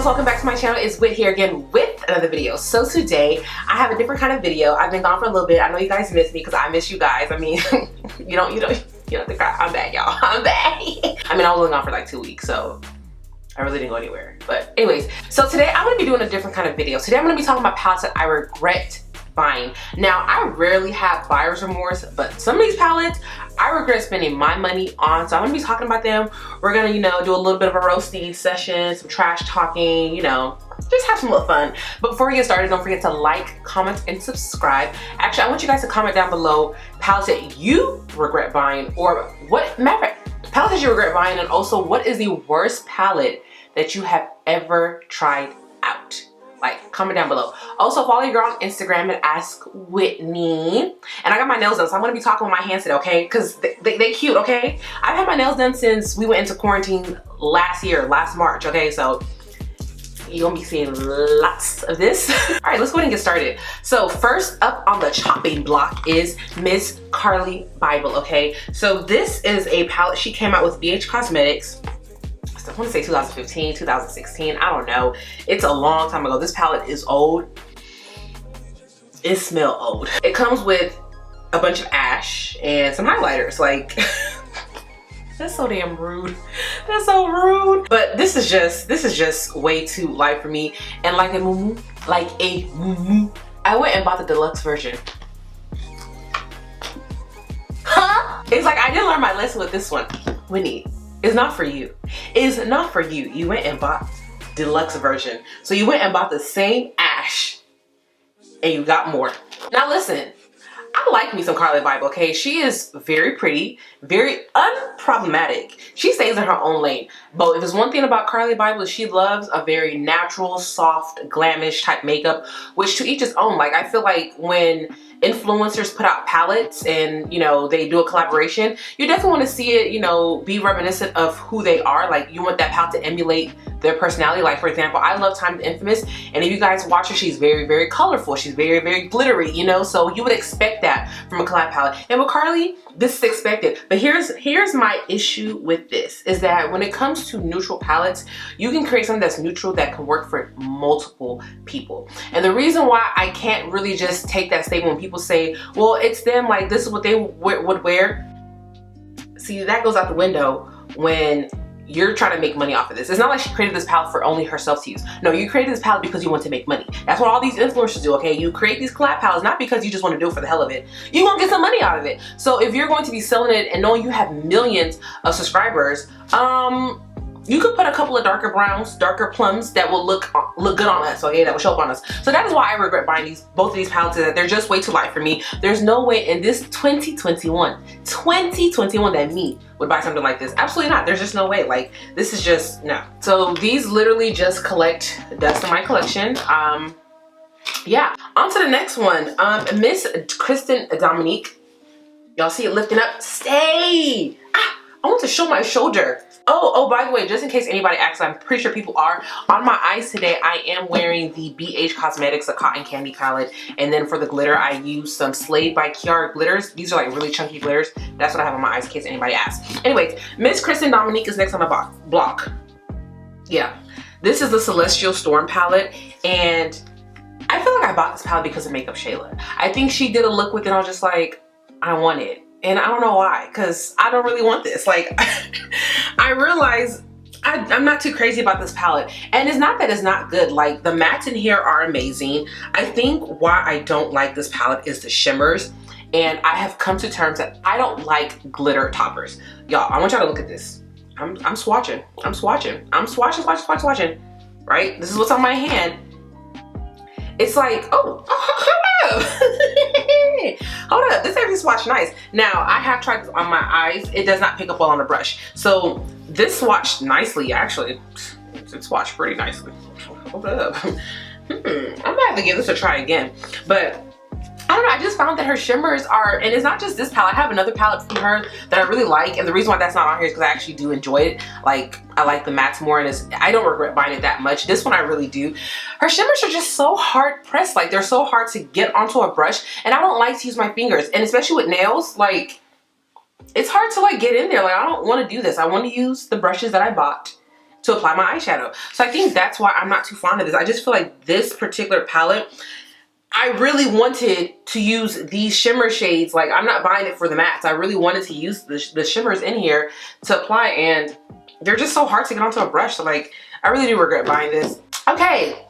girls, welcome back to my channel. It's Whit here again with another video. So today I have a different kind of video. I've been gone for a little bit. I know you guys miss me because I miss you guys. I mean, you don't think I'm back, y'all. I'm back. I mean, I was only gone for like 2 weeks, so I really didn't go anywhere. But anyways, so today I'm gonna be doing a different kind of video. Today I'm gonna be talking about palettes that I regret buying. Now, I rarely have buyer's remorse, but some of these palettes I regret spending my money on, so I'm gonna be talking about them. We're gonna, do a little bit of a roasting session, some trash talking, just have some little fun. But before we get started, don't forget to like, comment, and subscribe. Actually, I want you guys to comment down below palettes that you regret buying, or what palettes that you regret buying, and also what is the worst palette that you have ever tried out. Like, comment down below. Also, follow your girl on Instagram at Ask Whitney. And I got my nails done, so I'm gonna be talking with my hands today, okay? Because they cute, okay? I've had my nails done since we went into quarantine last March, okay? So you're gonna be seeing lots of this. All right, let's go ahead and get started. So first up on the chopping block is Miss Kylie Bible, okay? So this is a palette she came out with NYX Cosmetics. I want to say 2015, 2016, I don't know. It's a long time ago. This palette is old. It smells old. It comes with a bunch of ash and some highlighters. Like, that's so damn rude. That's so rude. But this is just way too light for me. And like a moo-moo, I went and bought the deluxe version. Huh? It's like I didn't learn my lesson with this one. Whitney, it's not for you. It's not for you. You went and bought deluxe version. So you went and bought the same ash and you got more. Now listen, I like me some Kylie Bible, okay? She is very pretty, very unproblematic. She stays in her own lane. But if there's one thing about Kylie Bible, she loves a very natural, soft, glamish type makeup, which to each his own. Like, I feel like when influencers put out palettes and they do a collaboration, you definitely want to see it be reminiscent of who they are. Like, you want that palette to emulate their personality. Like, for example, I love Time the Infamous, and if you guys watch her, she's very, very colorful. She's very, very glittery, so you would expect that from a collab palette. And with Kylie, this is expected. But here's my issue with this, is that when it comes to neutral palettes, you can create something that's neutral that can work for multiple people. And the reason why I can't really just take that statement when people say, well, it's them, like, this is what they would wear. See, that goes out the window when you're trying to make money off of this. It's not like she created this palette for only herself to use. No, you created this palette because you want to make money. That's what all these influencers do, okay? You create these collab palettes not because you just want to do it for the hell of it. You want to get some money out of it. So if you're going to be selling it and knowing you have millions of subscribers, you could put a couple of darker browns, darker plums that will look good on us, okay? That will show up on us. So that is why I regret buying both of these palettes, is that they're just way too light for me. There's no way in this 2021 that me would buy something like this. Absolutely not. There's just no way. Like, this is just, no. So these literally just collect dust in my collection. Yeah. On to the next one. Miss Kristen Dominique. Y'all see it lifting up? Stay! Ah, I want to show my shoulder. Oh, by the way, just in case anybody asks, I'm pretty sure people are. On my eyes today, I am wearing the NYX Cosmetics, a cotton candy palette. And then for the glitter, I use some Slade by Kiara glitters. These are like really chunky glitters. That's what I have on my eyes in case anybody asks. Anyways, Miss Kristen Dominique is next on the block. Yeah, this is the Celestial Storm palette. And I feel like I bought this palette because of Makeup Shayla. I think she did a look with it. I was just like, I want it. And I don't know why, because I don't really want this. Like, I realize I'm not too crazy about this palette. And it's not that it's not good. Like, the mattes in here are amazing. I think why I don't like this palette is the shimmers. And I have come to terms that I don't like glitter toppers. Y'all, I want y'all to look at this. I'm swatching. I'm swatching. I'm swatching. Right? This is what's on my hand. It's like, oh, hold up, this actually swatched nice. Now, I have tried this on my eyes. It does not pick up well on the brush. So this swatched nicely, actually. It swatched pretty nicely. Hold up. I might have to give this a try again. But I don't know, I just found that her shimmers are, and it's not just this palette. I have another palette from her that I really like, and the reason why that's not on here is because I actually do enjoy it. Like, I like the mattes more, and I don't regret buying it that much. This one I really do. Her shimmers are just so hard pressed. Like, they're so hard to get onto a brush, and I don't like to use my fingers, and especially with nails, like, it's hard to like get in there. Like, I don't want to do this. I want to use the brushes that I bought to apply my eyeshadow. So I think that's why I'm not too fond of this. I just feel like this particular palette, I really wanted to use these shimmer shades. Like, I'm not buying it for the mattes. I really wanted to use the shimmers in here to apply, and they're just so hard to get onto a brush. So like, I really do regret buying this. Okay,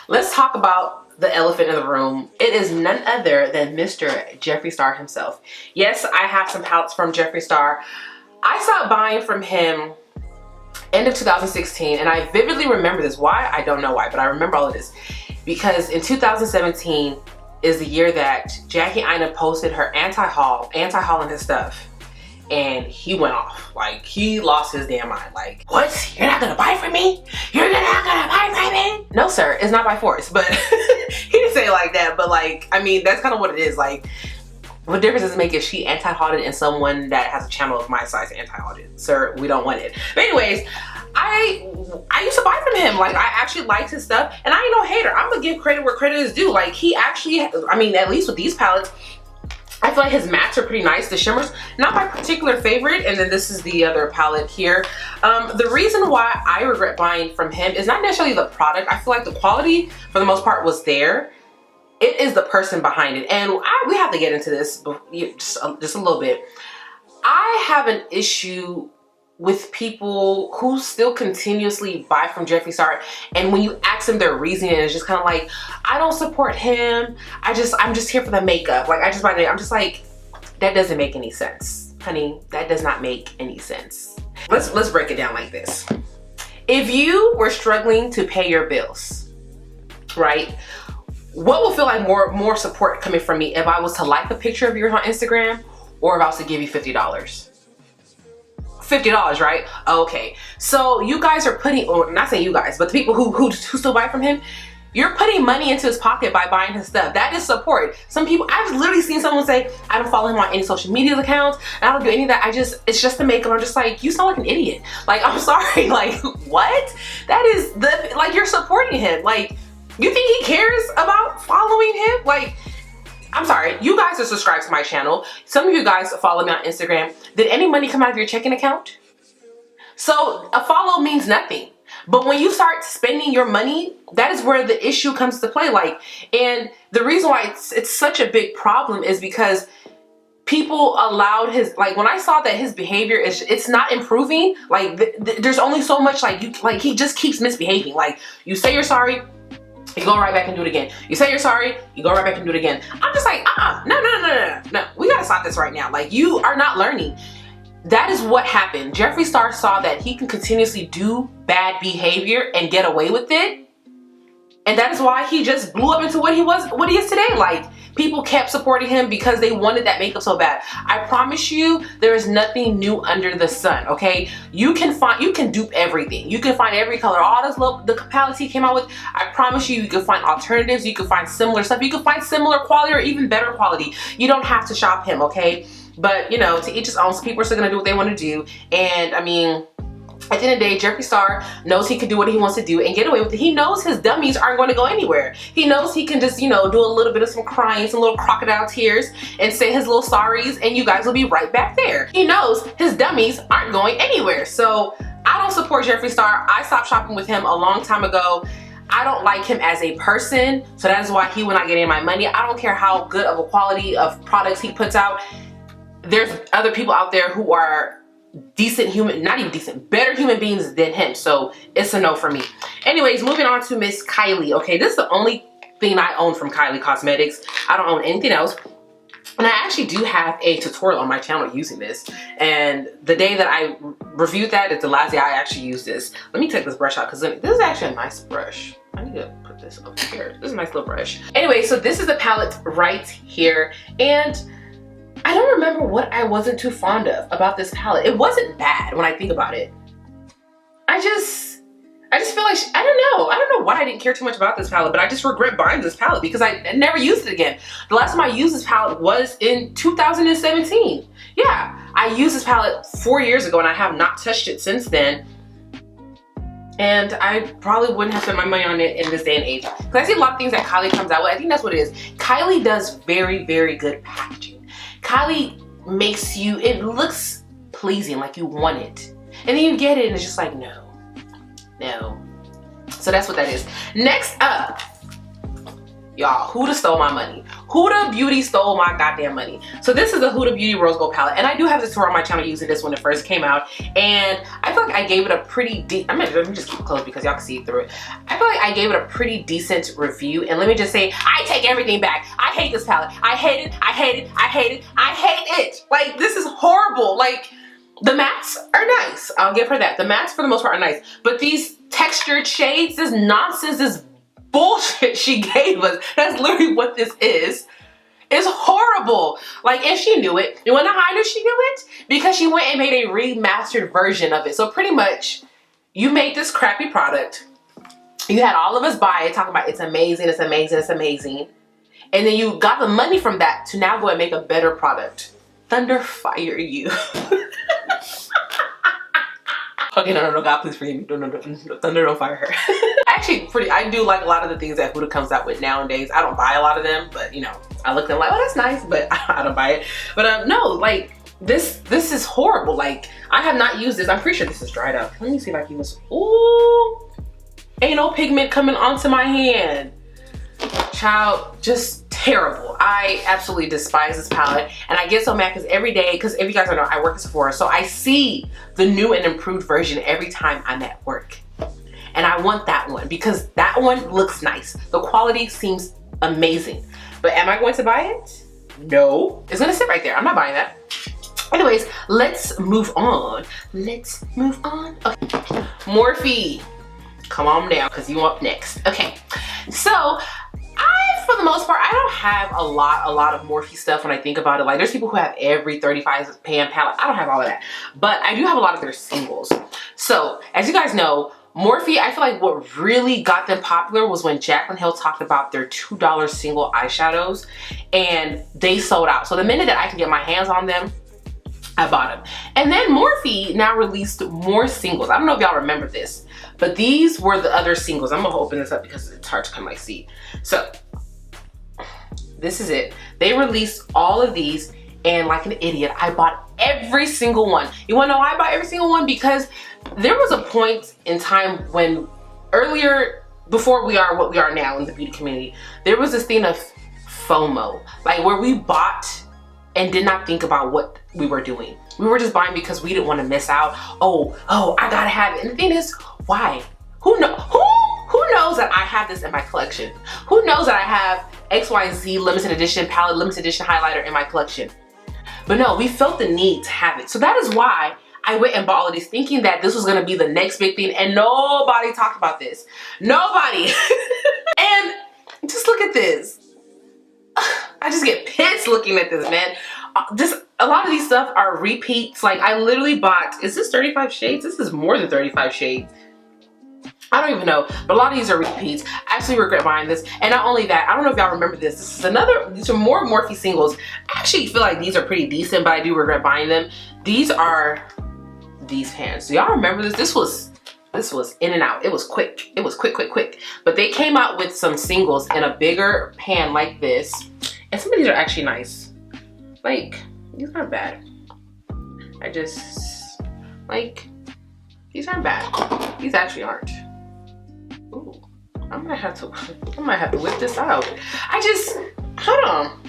let's talk about the elephant in the room. It is none other than Mr. Jeffree Star himself. Yes, I have some palettes from Jeffree Star. I stopped buying from him end of 2016, and I vividly remember this. Why? I don't know why, but I remember all of this because in 2017 is the year that Jackie Aina posted her anti-haul in his stuff, and he went off. Like, he lost his damn mind. Like, what? You're not gonna buy from me? You're not gonna buy from me? No, sir, it's not by force. But he didn't say it like that, but like, I mean, that's kind of what it is. Like, what difference does it make if she anti-hauled and someone that has a channel of my size anti-hauled it? Sir, we don't want it. But anyways, I used to buy from him. Like, I actually liked his stuff, and I ain't no hater. I'm gonna give credit where credit is due. Like, he actually, I mean, at least with these palettes, I feel like his mattes are pretty nice. The shimmers, not my particular favorite. And then this is the other palette here. The reason why I regret buying from him is not necessarily the product. I feel like the quality, for the most part, was there. It is the person behind it. And we have to get into this just a little bit. I have an issue with people who still continuously buy from Jeffree Star, and when you ask them their reasoning, it's just kind of like, I don't support him. I'm just here for the makeup. Like, I just buy it. I'm just like, that doesn't make any sense, honey. That does not make any sense. Let's break it down like this. If you were struggling to pay your bills, right? What will feel like more support coming from me if I was to like a picture of yours on Instagram, or if I was to give you $50? $50, right? Okay, so you guys are putting, or not saying you guys, but the people who still buy from him, you're putting money into his pocket by buying his stuff. That is support. Some people, I've literally seen someone say, I don't follow him on any social media accounts, and I don't do any of that. It's just the makeup. I'm just like, you sound like an idiot. Like, I'm sorry, like, what? That is like, you're supporting him. Like, you think he cares about following him? Like, I'm sorry, you guys are subscribed to my channel. Some of you guys follow me on Instagram. Did any money come out of your checking account? So a follow means nothing. But when you start spending your money, that is where the issue comes to play. Like, and the reason why it's such a big problem is because people allowed his, like, when I saw that his behavior it's not improving. Like, there's only so much, like, he just keeps misbehaving. Like, you say you're sorry, you go right back and do it again. You say you're sorry, you go right back and do it again. I'm just like, no. We gotta stop this right now. Like, you are not learning. That is what happened. Jeffree Star saw that he can continuously do bad behavior and get away with it. And that is why he just blew up into what he is today. Like, people kept supporting him because they wanted that makeup so bad. I promise you, there is nothing new under the sun, okay? You can dupe everything. You can find every color, all the palettes he came out with. I promise you, you can find alternatives. You can find similar stuff. You can find similar quality or even better quality. You don't have to shop him, okay? But, you know, to each his own. So people are still gonna do what they want to do. And I mean, at the end of the day, Jeffree Star knows he can do what he wants to do and get away with it. He knows his dummies aren't going to go anywhere. He knows he can just, you know, do a little bit of some crying, some little crocodile tears, and say his little sorries, and you guys will be right back there. He knows his dummies aren't going anywhere. So I don't support Jeffree Star. I stopped shopping with him a long time ago. I don't like him as a person, so that is why he will not get any of my money. I don't care how good of a quality of products he puts out. There's other people out there who are decent human, not even decent, better human beings than him. So it's a no for me. Anyways, moving on to Miss Kylie. Okay, this is the only thing I own from Kylie Cosmetics. I don't own anything else. And I actually do have a tutorial on my channel using this. And the day that I reviewed that is the last day I actually used this. Let me take this brush out because this is actually a nice brush. I need to put this up here. This is a nice little brush. Anyway, so this is the palette right here. And I don't remember what I wasn't too fond of about this palette. It wasn't bad when I think about it. I just feel like, I don't know why I didn't care too much about this palette, but I just regret buying this palette because I never used it again. The last time I used this palette was in 2017. Yeah, I used this palette 4 years ago and I have not touched it since then. And I probably wouldn't have spent my money on it in this day and age. Because I see a lot of things that Kylie comes out with. I think that's what it is. Kylie does very, very good packaging. Kylie makes you, it looks pleasing, like you want it. And then you get it and it's just like, no. No. So that's what that is. Next up, y'all, Huda stole my money. Huda Beauty stole my goddamn money. So this is a Huda Beauty Rose Gold palette, and I do have this tour on my channel using this when it first came out, and I feel like I gave it a pretty let me just keep close because y'all can see through it. I feel like I gave it a pretty decent review, and let me just say, I take everything back. I hate this palette. I hate it. I hate it. I hate it. I hate it. Like, this is horrible. Like, the mattes are nice. I'll give her that. The mattes for the most part are nice, but these textured shades, this nonsense, this bullshit she gave us, that's literally what this is horrible. Like, and she knew it. You wanna know how I knew she knew it? Because she went and made a remastered version of it. So pretty much, you made this crappy product, you had all of us buy it, talking about it's amazing, it's amazing, it's amazing, and then you got the money from that to now go and make a better product. Thunder fire you. Okay, no, God, please forgive me. No, Thunder, don't fire her. Actually, I do like a lot of the things that Huda comes out with nowadays. I don't buy a lot of them, but you know, I look at them like, oh, that's nice, but I don't buy it. But no, like, this is horrible. Like, I have not used this. I'm pretty sure this is dried up. Let me see if I can use, ooh, ain't no pigment coming onto my hand. Child, just terrible. I absolutely despise this palette, and I get so mad because every day, because if you guys don't know, I work at Sephora, so I see the new and improved version every time I'm at work, and I want that one because that one looks nice. The quality seems amazing, but am I going to buy it? No. It's gonna sit right there. I'm not buying that. Anyways, let's move on. Let's move on. Okay. Morphe, come on down because you up next. Okay, so for the most part, I don't have a lot of Morphe stuff when I think about it. Like, there's people who have every 35 pan palette. I don't have all of that, but I do have a lot of their singles. So as you guys know, Morphe, I feel like what really got them popular was when Jaclyn Hill talked about their $2 single eyeshadows, and they sold out. So the minute that I can get my hands on them, I bought them. And then Morphe now released more singles. I don't know if y'all remember this, but these were the other singles. I'm gonna open this up because it's hard to kind of like see. So this is it. They released all of these, and like an idiot, I bought every single one. You wanna know why I bought every single one? Because there was a point in time when earlier, before we are what we are now in the beauty community, there was this thing of FOMO, like where we bought and did not think about what we were doing. We were just buying because we didn't want to miss out. Oh, I gotta have it. And the thing is, why? Who knows that I have this in my collection? Who knows that I have XYZ limited edition palette, limited edition highlighter in my collection? But no, we felt the need to have it. So that is why I went and bought all these, thinking that this was gonna be the next big thing, and nobody talked about this. Nobody. And just look at this. I just get pissed looking at this, man. Just a lot of these stuff are repeats. Like, I literally bought, is this 35 shades? This is more than 35 shades. I don't even know, but a lot of these are repeats. I actually regret buying this. And not only that, I don't know if y'all remember this. This is another, these are more Morphe singles. I actually feel like these are pretty decent, but I do regret buying them. These are these pans. Do y'all remember this? This was in and out. It was quick. It was quick. But they came out with some singles in a bigger pan like this. And some of these are actually nice. Like, these aren't bad. I just, like, these aren't bad. These actually aren't. Ooh, I might have to whip this out. Hold on.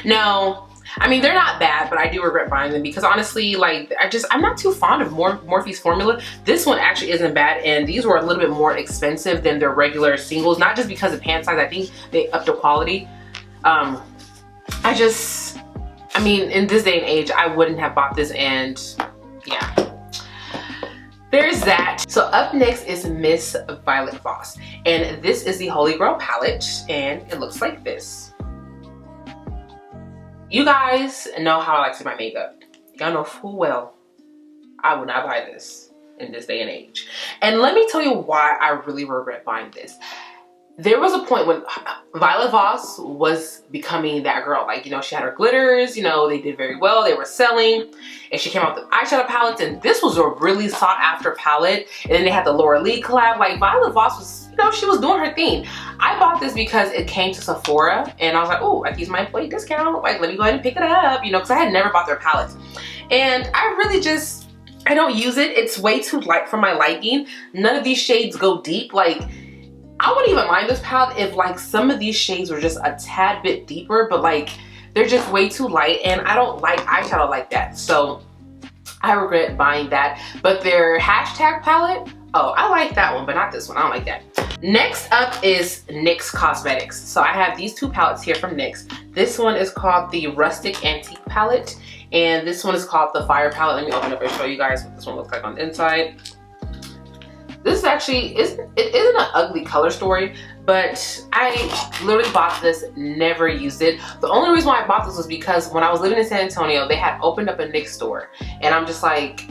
No, I mean, they're not bad, but I do regret buying them because honestly, like, I'm not too fond of Morphe's formula. This one actually isn't bad, and these were a little bit more expensive than their regular singles, not just because of pan size. I think they upped the quality. I mean, in this day and age, I wouldn't have bought this, and yeah. There's that. So up next is Miss Violet Voss, and this is the Holy Grail palette, and it looks like this. You guys know how I like to do my makeup. Y'all know full well I would not buy this in this day and age. And let me tell you why I really regret buying this. There was a point when Violet Voss was becoming that girl. Like, you know, she had her glitters, you know, they did very well, they were selling, and she came out with eyeshadow palettes, and this was a really sought after palette. And then they had the Laura Lee collab. Like, Violet Voss was, you know, she was doing her thing. I bought this because it came to Sephora, and I was like, oh, I can use my employee discount. Like, let me go ahead and pick it up, you know, because I had never bought their palettes. And I really just, I don't use it. It's way too light for my liking. None of these shades go deep. Like, I wouldn't even mind this palette if like some of these shades were just a tad bit deeper, but like they're just way too light and I don't like eyeshadow like that. So I regret buying that. But their hashtag palette, oh, I like that one, but not this one. I don't like that. Next up is NYX Cosmetics. So I have these two palettes here from NYX. This one is called the Rustic Antique palette, and this one is called the Fire palette. Let me open it up and show you guys what this one looks like on the inside. This actually isn't an ugly color story, but I literally bought this, never used it. The only reason why I bought this was because when I was living in San Antonio, they had opened up a NYX store, and I'm just like,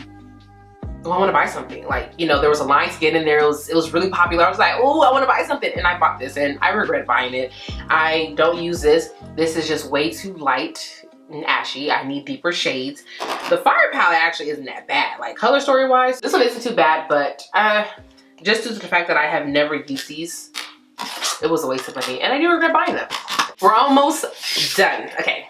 well, I want to buy something. Like, you know, there was a line to get in there. It was really popular. I was like, oh, I want to buy something, and I bought this, and I regret buying it. I don't use this. This is just way too light and ashy. I need deeper shades. The Fire palette actually isn't that bad. Like, color story wise, this one isn't too bad, but just due to the fact that I have never used these, it was a waste of money, and I do regret buying them. We're almost done. Okay,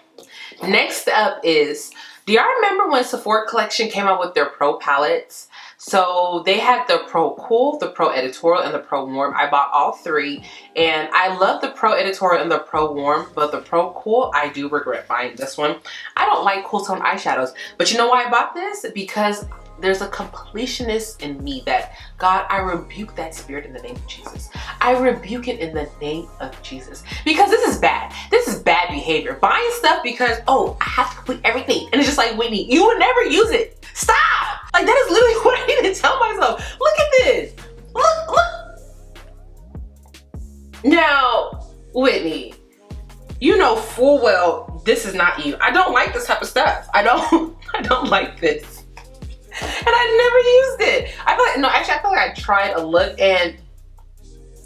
next up is, do y'all remember when Sephora collection came out with their Pro palettes? So they had the Pro Cool, the Pro Editorial, and the Pro Warm. I bought all three, and I love the Pro Editorial and the Pro Warm, but the Pro Cool, I do regret buying this one. I don't like cool tone eyeshadows, but you know why I bought this? Because there's a completionist in me that, God, I rebuke that spirit in the name of Jesus. I rebuke it in the name of Jesus. Because this is bad. This is bad behavior. Buying stuff because, oh, I have to complete everything. And it's just like, Whitney, you would never use it. Stop. Like, that is literally what I need to tell myself. Look at this. Look. Now, Whitney, you know full well this is not you. I don't like this type of stuff. I don't like this. And I never used it. I feel like, no, actually I feel like I tried a look and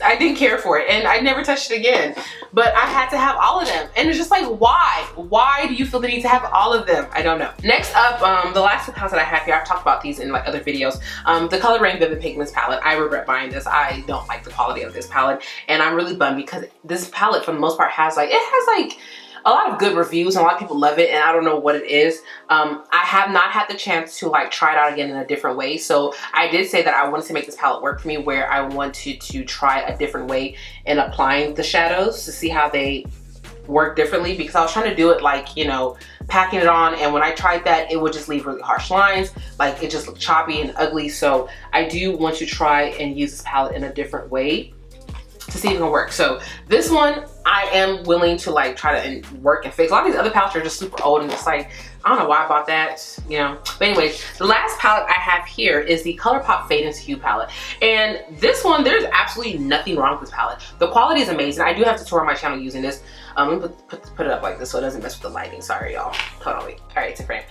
I didn't care for it, and I never touched it again. But I had to have all of them, and it's just like, why? Why do you feel the need to have all of them? I don't know. Next up, the last two palettes that I have here, I've talked about these in like other videos. The Color Rain Vivid Pigments palette. I regret buying this. I don't like the quality of this palette, and I'm really bummed because this palette, for the most part, has like a lot of good reviews, and a lot of people love it, and I don't know what it is. I have not had the chance to like try it out again in a different way. So I did say that I wanted to make this palette work for me, where I wanted to try a different way in applying the shadows to see how they work differently, because I was trying to do it like, you know, packing it on, and when I tried that, it would just leave really harsh lines. Like, it just looked choppy and ugly. So I do want to try and use this palette in a different way to see if it can work. So this one, I am willing to like try to work and fix. A lot of these other palettes are just super old, and it's like, I don't know why I bought that, you know. But anyways, the last palette I have here is the Colourpop Fade into Hue palette. And this one, there's absolutely nothing wrong with this palette. The quality is amazing. I do have a tutorial on my channel using this. Let me put it up like this so it doesn't mess with the lighting. Sorry, y'all. Hold on, wait. All right, it's a frame.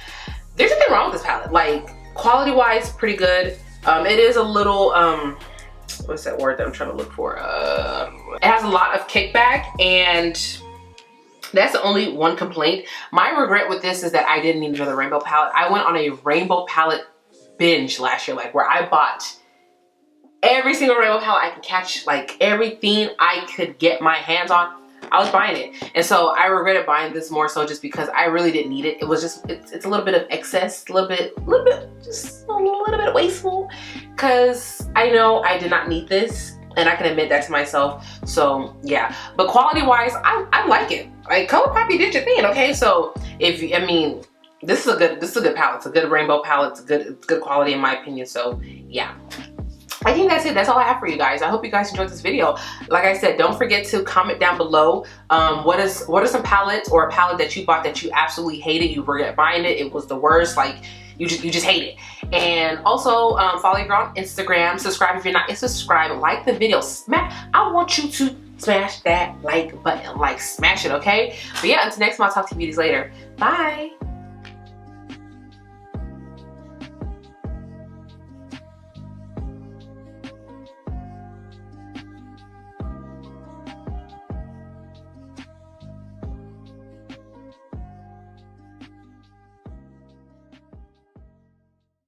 There's nothing wrong with this palette. Like, quality-wise, pretty good. It is a little, what's that word that I'm trying to look for? It has a lot of kickback, and that's the only one complaint. My regret with this is that I didn't need another rainbow palette. I went on a rainbow palette binge last year, like where I bought every single rainbow palette I could catch, like everything I could get my hands on, I was buying it. And so I regretted buying this more so just because I really didn't need it. It was just, it's a little bit of excess, just a little bit wasteful, because I know I did not need this, and I can admit that to myself. So yeah, but quality wise, I like it. Like, Colourpop, you did your thing, okay? So if, I mean, this is a good palette. It's a good rainbow palette. It's good quality in my opinion. So yeah, I think that's it. That's all I have for you guys. I hope you guys enjoyed this video. Like I said, don't forget to comment down below what are some palettes, or a palette that you bought that you absolutely hated, you regret buying it, it was the worst, like you just hate it. And also follow your girl on Instagram, subscribe if you're not subscribed, like the video, I want you to smash that like button, like smash it, okay? But yeah, until next time, I'll talk to you beauties later. Bye.